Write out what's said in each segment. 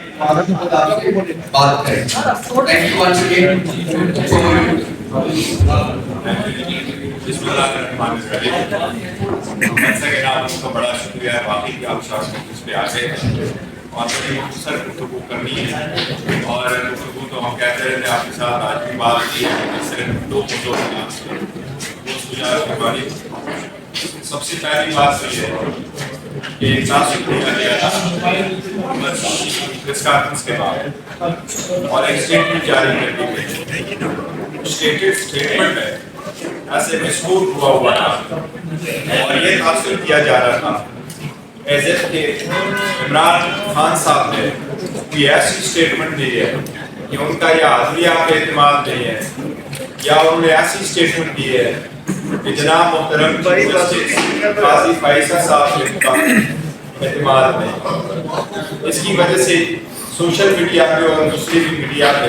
کے مطابق بات کریں. Thank you once again. بسم اللہ الرحمن الرحیم. آپ کا بڑا شکریہ ہے واقعی کہ آپ شاہ اس پہ آ گئے اور بڑی مختصر گفتگو کرنی ہے. اور گفتگو تو ہم کہتے رہتے ہیں آپ کے ساتھ آج کی بات کی ہے صرف دو باری. سب سے پہلی بات تو یہ ہے کہ ایک تاثر دیا گیا تھا پریس کانفرنس کے بعد اور ایک اسٹیٹمنٹ جاری کر دی گئی. اسٹیٹمنٹ ہے ایسے مسکور ہوا تھا اور یہ تاثر کیا جا رہا تھا ایز ایف کہ عمران خان صاحب نے کوئی ایسی اسٹیٹمنٹ دی ہے کہ ان کا یا عدلیہ پہ اعتماد نہیں ہے یا انہوں نے ایسی اسٹیٹمنٹ دی ہے کہ جناب محترم قاضی فیصل صاحب کا اعتماد نہیں. اس کی وجہ سے سوشل میڈیا پہ اور دوسری بھی میڈیا پہ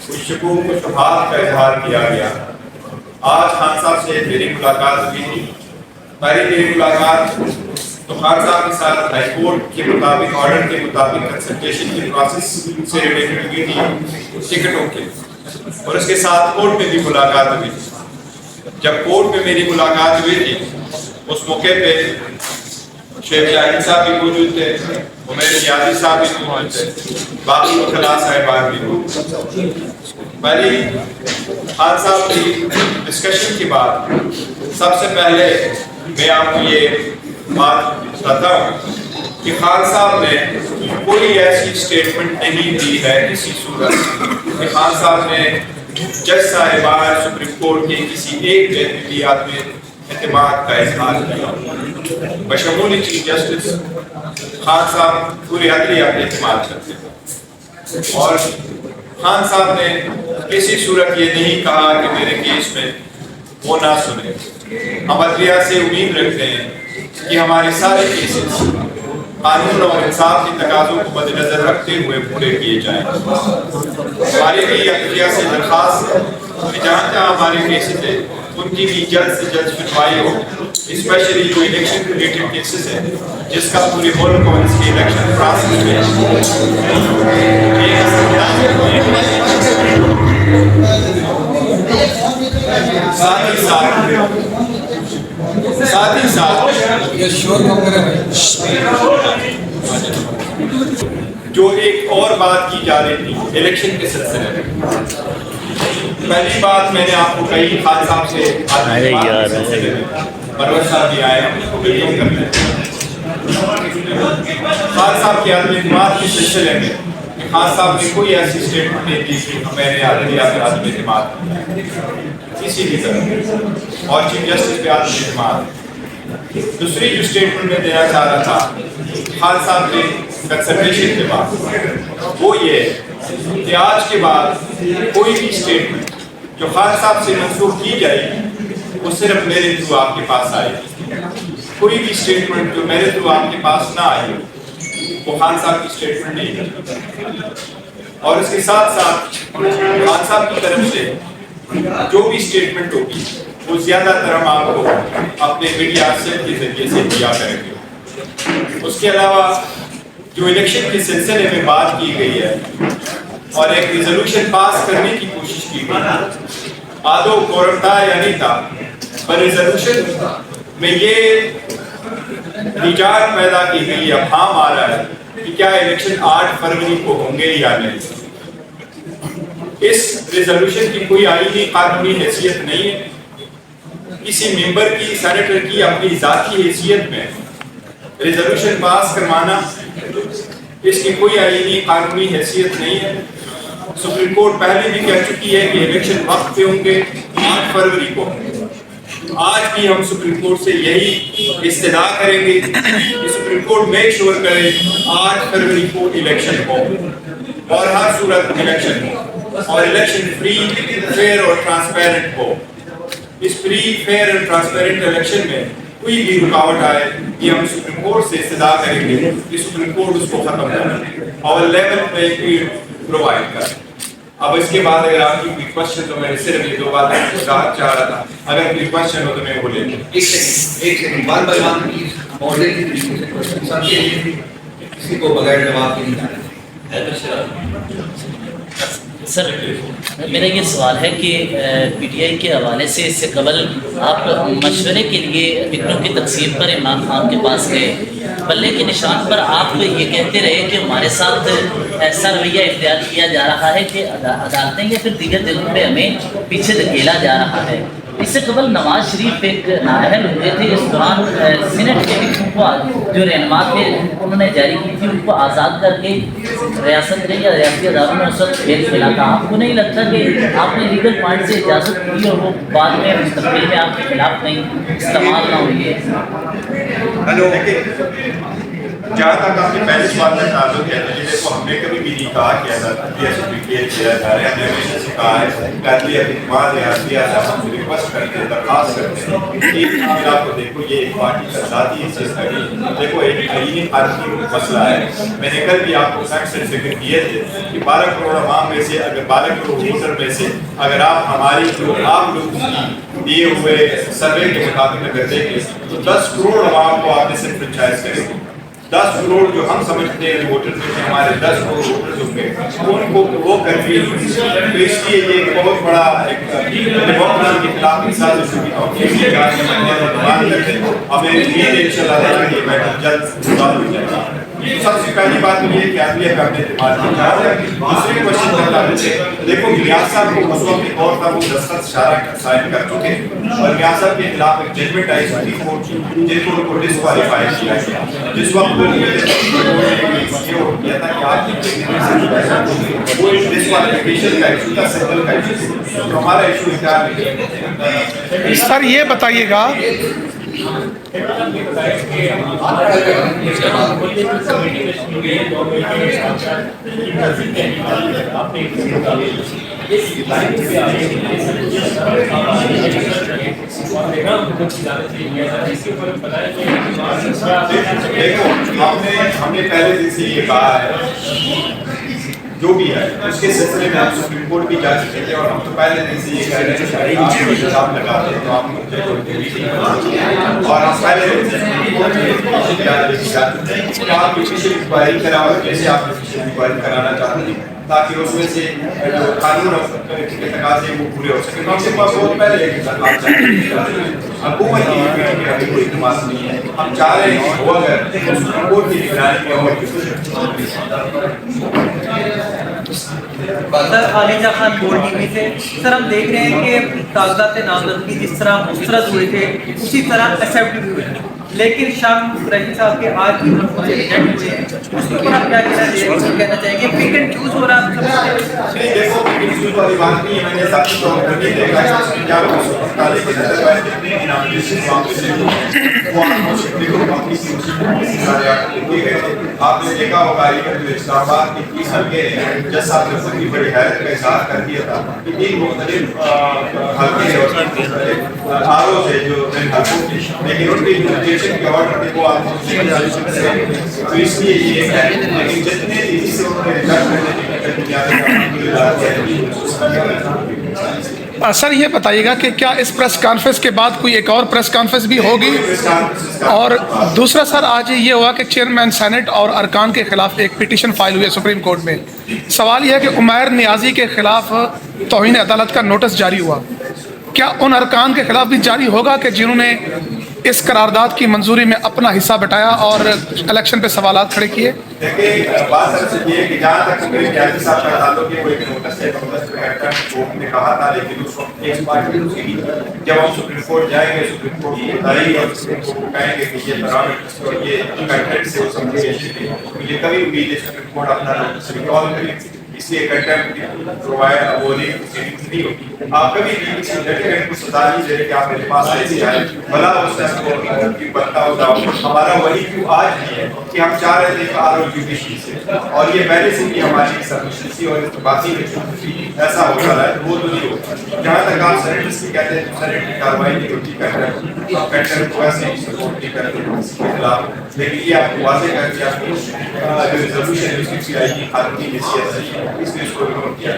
کچھ شکوک و شبہات کا اظہار کیا گیا. آج خان صاحب سے میری ملاقات ہوئی تھی. میری ملاقات تو خان صاحب کے ساتھ ہائی کورٹ کے مطابق آرڈر کے مطابق کنسلٹیشن کی پروسیس سے ریلیٹڈ ہوئی تھی ٹکٹوں کے, اور اس کے ساتھ کورٹ میں بھی ملاقات ہوئی تھی. جب کورٹ میں میری ملاقات ہوئی تھی اس موقع پہ شیخ شاہین صاحب بھی موجود تھے, عمیر نیازی صاحب بھی موجود تھے, باقی وکلاء صاحبان بھی موجود تھے. میری خان صاحب کی ڈسکشن کے بعد سب سے پہلے میں آپ کو یہ بات بتاتا ہوں کہ خان صاحب نے کوئی ایسی اسٹیٹمنٹ نہیں دی ہے کسی صورت کہ خان صاحب نے جج صاحبان سپریم کورٹ کے کسی ایک بیدیات میں اعتماد کا اظہار کیا. بشمول چیف جسٹس خان صاحب پوری عدلیہ پہ اعتماد کرتے ہیں اور خان صاحب نے کسی صورت یہ نہیں کہا کہ میرے کیس میں وہ نہ سنے. ہم عدلیہ سے امید رکھتے ہیں کہ ہمارے سارے کیسز قانون اور انصاف کے تقاضوں کو مد نظر رکھتے ہوئے پورے کیے جائیں. ہماری بھی عدلیہ سے درخواست ہے کہ جہاں جہاں ہمارے کیسز ہیں ان کی بھی جلد سے جلد سنوائی ہو, اسپیشلی جو الیکشن ریلیٹڈ کیسز ہیں جس کا پورے ملک اور اس کے الیکشن پروسیس میں ساتھ ہی ساتھ جو ایک اور بات کی جا رہی تھی الیکشن کے سلسلے میں. پہلی بات میں نے آپ کو کہی خان صاحب سے پرور صاحب بھی آئے کرنے خان صاحب کے عدم اعتماد کے سلسلے میں کہ خان صاحب نے کوئی ایسی اسٹیٹمنٹ نہیں دی کہ میں نے عدلیہ پہ عدم اعتماد کسی بھی طرح اور چیف جسٹس پہ عدم اعتماد. دوسری جو اسٹیٹمنٹ میں دینا چاہ رہا تھا خان صاحب نے کنسلٹیشن کے بعد وہ یہ کہ آج کے بعد کوئی بھی اسٹیٹمنٹ جو خان صاحب سے منسوخ کی جائے گی وہ صرف میرے تھرو آپ کے پاس آئے گی. کوئی بھی اسٹیٹمنٹ جو میرے تھرو آپ کے پاس نہ آئے وہ خان صاحب کی اسٹیٹمنٹ نہیں ہے. اور اس کے ساتھ ساتھ خان صاحب کی طرف سے جو بھی اسٹیٹمنٹ ہوگی وہ زیادہ تر ہم آپ کو اپنے میڈیا سیل کے ذریعے سے دیا کریں گے. اس کے علاوہ جو الیکشن کے سلسلے میں بات کی گئی ہے اور ایک ریزولوشن پاس کرنے کی کوشش کی گئی آدھو کورم تھا یا نہیں تھا, پر ریزولوشن میں یہ ایجاد پیدا کی گئی ہے, ابہام آ رہا ہے کہ کیا الیکشن 8 فروری کو ہوں گے یا نہیں. اس ریزولوشن کی کوئی آئینی قانونی حیثیت نہیں ہے. کسی ممبر کی سینیٹر کی اپنی ذاتی حیثیت میں ریزولوشن پاس کروانا اس کی کوئی آئینی قانونی حیثیت نہیں ہے. سپریم کورٹ پہلے بھی کہہ چکی ہے کہ الیکشن وقت پہ ہوں گے 8 فروری کو. آج بھی ہم سپریم کورٹ سے یہی استدعا کریں گے کہ سپریم کورٹ میک شور کرے 8 فروری کو الیکشن ہو اور ہر صورت الیکشن ہو اور الیکشن فری فیئر اور ٹرانسپیرنٹ ہو. اس فری فیئر اور ٹرانسپیرنٹ الیکشن میں کوئی بھی رکاوٹ آئے یہ ہم سپریم کورٹ سے استدعا کریں گے کہ سپریم کورٹ اس کو ختم کرے اور لیول پہ پرووائڈ کرے. اب اس کے بعد اگر آپ کی کوئی کوشچن تو میں صرف یہ 2 باتیں کہنا چاہ رہا تھا, اگر کوئی کوشچن ہو تو میں بولے. ایک سیکنڈ بار بار کسی کو بغیر جواب کے نہیں جانا. سر میرا یہ سوال ہے کہ پی ٹی آئی کے حوالے سے اس سے قبل آپ مشورے کے لیے ٹکٹوں کی تقسیم پر عمران خان کے پاس گئے، بلے کے نشان پر آپ یہ کہتے رہے کہ ہمارے ساتھ ایسا رویہ اختیار کیا جا رہا ہے کہ عدالتیں یا پھر دیگر جگہوں پہ ہمیں پیچھے دھکیلا جا رہا ہے۔ اس سے قبل نواز شریف ایک نااہل ہوئے تھے، اس دوران سینٹ کے ٹکٹوں کو جو رہنما تھے انہوں نے جاری کی تھی، ان کو آزاد کر کے ریاست یا ریاستی اداروں میں اس وقت کھیل کھیلا تھا۔ آپ کو نہیں لگتا کہ آپ نے لیگل پوائنٹ سے اجازت دی اور وہ بعد میں مستقبل میں آپ کے خلاف نہیں استعمال نہ ہوئی ہے؟ ہلو، جہاں تک آپ نے پہلے سوال کا تعلق ہے، دیکھو ہم نے کبھی بھی نہیں کہا کہ کیا جا رہا ہے، ہم نے ہمیشہ سے کہا ہے قیدی اعتماد ریاستی اعظم سے ریکویسٹ کرتے ہیں، درخواست کرتے ہیں کہ آپ کو دیکھو یہ ایک پارٹی کا ذاتی حیثیت ہے، دیکھو ایک عین عارضی مسئلہ ہے۔ میں نے کل بھی آپ کو فیکٹ سے ذکر کیے تھے کہ 12 کروڑ عوام میں سے اگر 12 کروڑ ووٹر میں سے اگر آپ ہماری جو عام لوگ دیے ہوئے سروے کے مطابق اگر دیکھیں تو 10 کروڑ عوام کو آپ نے صرف فرنچائز کرے گی۔ 10 کروڑ جو ہم سمجھتے ہیں ووٹر میں ہمارے 10 کروڑ ووٹر ہوں گے، ان کو وہ کنٹری تو اس لیے یہ ایک بہت بڑا ڈیموکریسی کے خلاف سازش ہوگی۔ ہمیں امید ہے انشاءاللہ تعالیٰ یہ میٹر جلد سال ہو جائے گا۔ سب سے پہلی بات تو یہ کہ عدلیہ کا اپنے اعتماد کیا۔ دوسرے کوشچن کا تعلق ہے، دیکھو میاں صاحب کو مسئلہ کے طور پر وہ دستخط اشارہ سائن کر چکے اور میاں صاحب کے خلاف ایک ججمنٹ آئی سپریم کورٹ کی جن کو ان کو ڈسکوالیفائی کیا گیا، جس وقت وہ یہ ہو گیا تھا کہ آپ وہ ڈسکوالیفیکیشن کا ایشو تھا، سیٹل کا ایشو، تو ہمارا ایشو انکار نہیں۔ سر یہ بتائیے گا دیکھو ہم نے پہلے دن سے یہ کہا ہے جو بھی ہے اس کے سلسلے میں آپ سپریم کورٹ بھی جا چکے تھے اور ہم تو پہلے دن سے یہ کہہ رہے ہیں کہ آپ کو حساب لگاتے ہیں تو آپ مجھے اور ہم پہلے دن سے سپریم کورٹ میں جاتے ہیں کہ آپ آفیشیل انکوائری کراؤ، کیسے آپ آفیشیل انکوائری کرانا چاہتے ہیں تاکہ اس میں سے جو قانون کے تقاضے وہ پورے ہو سکیں۔ ہم سے پاس بہت پہلے حکومت کی کوئی اعتماد نہیں ہے، ہم چاہ رہے ہیں کہ وہ اگر سپریم کورٹ کی نگرانی میں اور سر عالیہ خان گولڈ ٹی وی سے۔ سر ہم دیکھ رہے ہیں کہ کاغذات نامزدگی جس طرح مسترد ہوئے تھے اسی طرح ایکسیپٹ بھی ہوئے، لیکن شاہ قریشی صاحب کے آج بھی ریجیکٹ ہوئے ہیں، اس کے اوپر آپ کیا کہنا چاہیں گے؟ پک اینڈ چوز ہو رہا ہے؟ دیکھو پک اینڈ چوز والی بات نہیں ہے، میں نے ذاتی طور پر نہیں دیکھا ہے کیا کالے کے نظر آئے جتنے بھی نامزدگی معاملے سے وہ آپ نے دیکھا ہوگا جو اسلام آباد کے 30 حلقے ہیں، جج صاحب نے خود کی بڑی حیرت کا اظہار کر دیا تھا کہ 3 مختلف حلقے اور آرو تھے جو حلقوں کے، لیکن ان کی انویسٹیگیشن کے آرڈر تھے وہ آپ تو اس لیے یہ ہے، لیکن جتنے تیزی سے انہوں نے ریزلٹ سر یہ بتائیے گا کہ کیا اس پریس کانفرنس کے بعد کوئی ایک اور پریس کانفرنس بھی ہوگی؟ اور دوسرا سر آج یہ ہوا کہ چیئرمین سینٹ اور ارکان کے خلاف ایک پٹیشن فائل ہوئی ہے سپریم کورٹ میں۔ سوال یہ ہے کہ عمیر نیازی کے خلاف توہین عدالت کا نوٹس جاری ہوا، کیا ان ارکان کے خلاف بھی جاری ہوگا کہ جنہوں نے اس قرارداد کی منظوری میں اپنا حصہ بٹایا اور الیکشن پہ سوالات کھڑے کیے؟ دیکھیں بات سب یہ ہے کہ جہاں تک میرے نیازی صاحب کا تعلق ہے وہ ایک نوٹس ہے، کورٹ نے کہا تھا، لیکن اس وقت ایک پارٹی کی جب ہم سپریم کورٹ جائیں گے سپریم کورٹ کو بتائیں گے اور سپریم کورٹ کو کہیں گے کہ یہ پیرامیٹرز اور یہ کنٹینٹ سے وہ سمجھے مجھے کبھی امید ہے سپریم کورٹ اپنا نوٹس ریکال کرے، اس لیے کنٹینٹ پرووائڈ وہ نہیں ہوگی۔ آپ کبھی بھی کسی لٹیگنٹ کو سزا نہیں دے کہ آپ میرے پاس ایسے آئے بھلا اس کو بتاؤ جاؤ۔ ہمارا وہی کیوں آج بھی ہے کہ ہم چاہ رہے تھے کہ ROU سے اور یہ پہلے سے بھی ہماری سفیشنسی اور استقبالی ایسا ہو رہا ہے، وہ تو نہیں ہوتا۔ جہاں تک آپ سینٹ کی کہتے ہیں سینٹ کی کارروائی نہیں ہوتی کرتے ہیں، آپ کنٹینٹ کو ایسے ہی سپورٹ نہیں کرتے اس کے خلاف، لیکن یہ آپ کو واضح کر کے آپ کو جو ریزولوشن آئی کی قانونی حیثیت ہے اس نے اس کو اگنور کیا۔